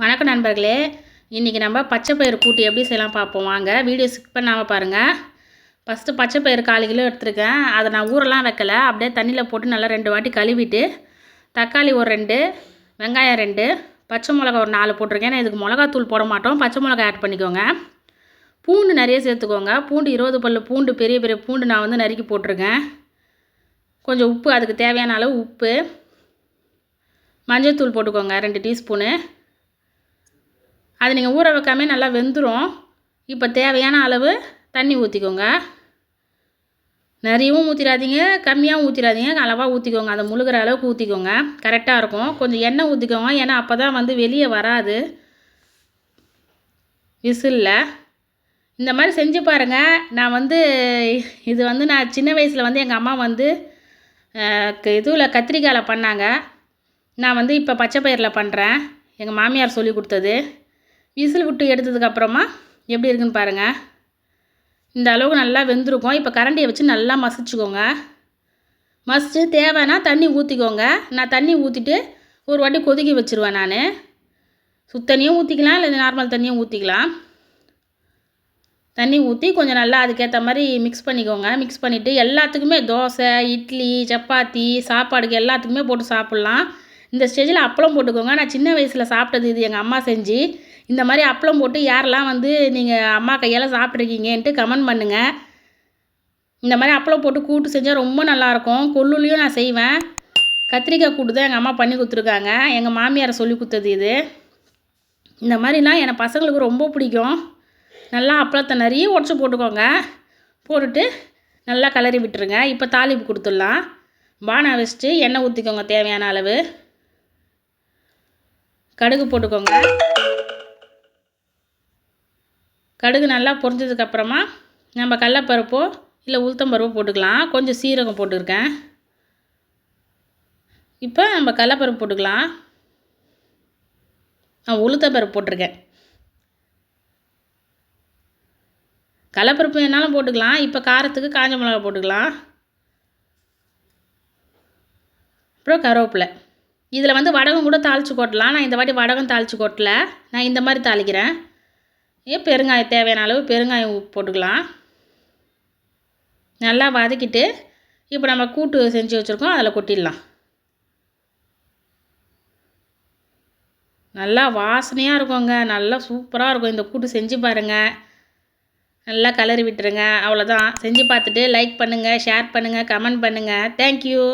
வணக்கம் நண்பர்களே, இன்றைக்கி நம்ம பச்சை பயிறு கூட்டு எப்படி செய்யலாம் பார்ப்போம். வாங்க, வீடியோ ஸ்கிப் பண்ணாமல் பாருங்கள். ஃபஸ்ட்டு பச்சை பயிறு 1/4 கிலோ எடுத்துருக்கேன். அதை நான் ஊரெல்லாம் வைக்கலை, அப்படியே தண்ணியில் போட்டு நல்லா 2 வாட்டி கழுவிட்டு, தக்காளி ஒரு 2, வெங்காயம் 2, பச்சை மிளகா ஒரு 4 போட்டிருக்கேன். இதுக்கு மிளகாத்தூள் போட மாட்டோம், பச்சை மிளகா ஆட் பண்ணிக்கோங்க. பூண்டு நிறைய சேர்த்துக்கோங்க. பூண்டு 20 பல் பூண்டு, பெரிய பெரிய பூண்டு நான் வந்து நறுக்கி போட்டிருக்கேன். கொஞ்சம் உப்பு, அதுக்கு தேவையான அளவு உப்பு. மஞ்சள் தூள் போட்டுக்கோங்க 2 டீஸ்பூனு. அது நீங்கள் ஊற வைக்காமே நல்லா வெந்துடும். இப்போ தேவையான அளவு தண்ணி ஊற்றிக்கோங்க. நிறையவும் ஊற்றிடாதீங்க, கம்மியாகவும் ஊற்றிடாதீங்க, அளவாக ஊற்றிக்கோங்க. அதை முழுகிற அளவுக்கு ஊற்றிக்கோங்க, கரெக்டாக இருக்கும். கொஞ்சம் எண்ணெய் ஊற்றிக்கோங்க, ஏன்னா அப்போ தான் வந்து வெளியே வராது விசிலில். இந்த மாதிரி செஞ்சு பாருங்கள். நான் வந்து இது வந்து நான் சின்ன வயசில் வந்து எங்கள் அம்மா வந்து இதில் கத்திரிக்காயில் பண்ணாங்க. நான் வந்து இப்போ பச்சை பயிரில் பண்ணுறேன், எங்கள் மாமியார் சொல்லி கொடுத்தது. விசில் விட்டு எடுத்ததுக்கப்புறமா எப்படி இருக்குன்னு பாருங்கள். இந்த அளவுக்கு நல்லா வெந்திருக்கும். இப்போ கரண்டியை வச்சு நல்லா மசிச்சுக்கோங்க. மசித்து தேவைன்னா தண்ணி ஊற்றிக்கோங்க. நான் தண்ணி ஊற்றிட்டு ஒரு வாட்டி கொதிக்க வச்சுருவேன். நான் சுத்தண்ணியும் ஊற்றிக்கலாம், இல்லை நார்மல் தண்ணியும் ஊற்றிக்கலாம். தண்ணி ஊற்றி கொஞ்சம் நல்லா அதுக்கேற்ற மாதிரி மிக்ஸ் பண்ணிக்கோங்க. மிக்ஸ் பண்ணிவிட்டு எல்லாத்துக்குமே தோசை, இட்லி, சப்பாத்தி, சாப்பாடுக்கு எல்லாத்துக்குமே போட்டு சாப்பிட்லாம். இந்த ஸ்டேஜில் அப்பளம் போட்டுக்கோங்க. நான் சின்ன வயசில் சாப்பிட்டது இது, எங்கள் அம்மா செஞ்சு. இந்த மாதிரி அப்பளம் போட்டு யாரெல்லாம் வந்து நீங்கள் அம்மா கையால் சாப்பிட்ருக்கீங்கன்ட்டு கமெண்ட் பண்ணுங்கள். இந்த மாதிரி அப்பளம் போட்டு கூட்டு செஞ்சால் ரொம்ப நல்லாயிருக்கும். கொள்ளுலையும் நான் செய்வேன். கத்திரிக்காய் கூட்டு தான் எங்கள் அம்மா பண்ணி கொடுத்துருக்காங்க, எங்கள் மாமியாரை சொல்லி கொடுத்தது இது. இந்த மாதிரிலாம் என் பசங்களுக்கு ரொம்ப பிடிக்கும். நல்லா அப்பளத்தை நிறைய உடச்சி போட்டுக்கோங்க. போட்டுட்டு நல்லா கிளறி விட்டுருங்க. இப்போ தாளிப்பு கொடுத்துடலாம். பானை வச்சுட்டு எண்ணெய் ஊற்றிக்கோங்க தேவையான அளவு. கடுகு போட்டுக்கோங்க. கடுகு நல்லா பொரிஞ்சதுக்கப்புறமா நம்ம கடலப்பருப்போ இல்லை உளுத்தம்பருப்போ போட்டுக்கலாம். கொஞ்சம் சீரகம் போட்டுருக்கேன். இப்போ நம்ம கடலப்பருப்பு போட்டுக்கலாம். நான் உளுத்தம்பருப்பு போட்டிருக்கேன். கடலப்பருப்பு என்னாலும் போட்டுக்கலாம். இப்போ காரத்துக்கு காஞ்ச மிளகா போட்டுக்கலாம். அப்புறம் கருவேப்பிலை. இதில் வந்து வடகம் கூட தாளித்து கொட்டலாம். நான் இந்த வாட்டி வடகம் தாளித்து கொட்டலை, நான் இந்த மாதிரி தாளிக்கிறேன். பெருங்காயம் தேவையான அளவு பெருங்காயம் போட்டுக்கலாம். நல்லா வதக்கிட்டு இப்போ நம்ம கூட்டு செஞ்சு வச்சுருக்கோம், அதில் கொட்டிடலாம். நல்லா வாசனையாக இருக்குங்க, நல்லா சூப்பராக இருக்கும். இந்த கூட்டு செஞ்சு பாருங்கள். நல்லா கிளறி விட்டுருங்க. அவ்வளோதான். செஞ்சு பார்த்துட்டு லைக் பண்ணுங்கள், ஷேர் பண்ணுங்கள், கமெண்ட் பண்ணுங்கள். தேங்க்யூ.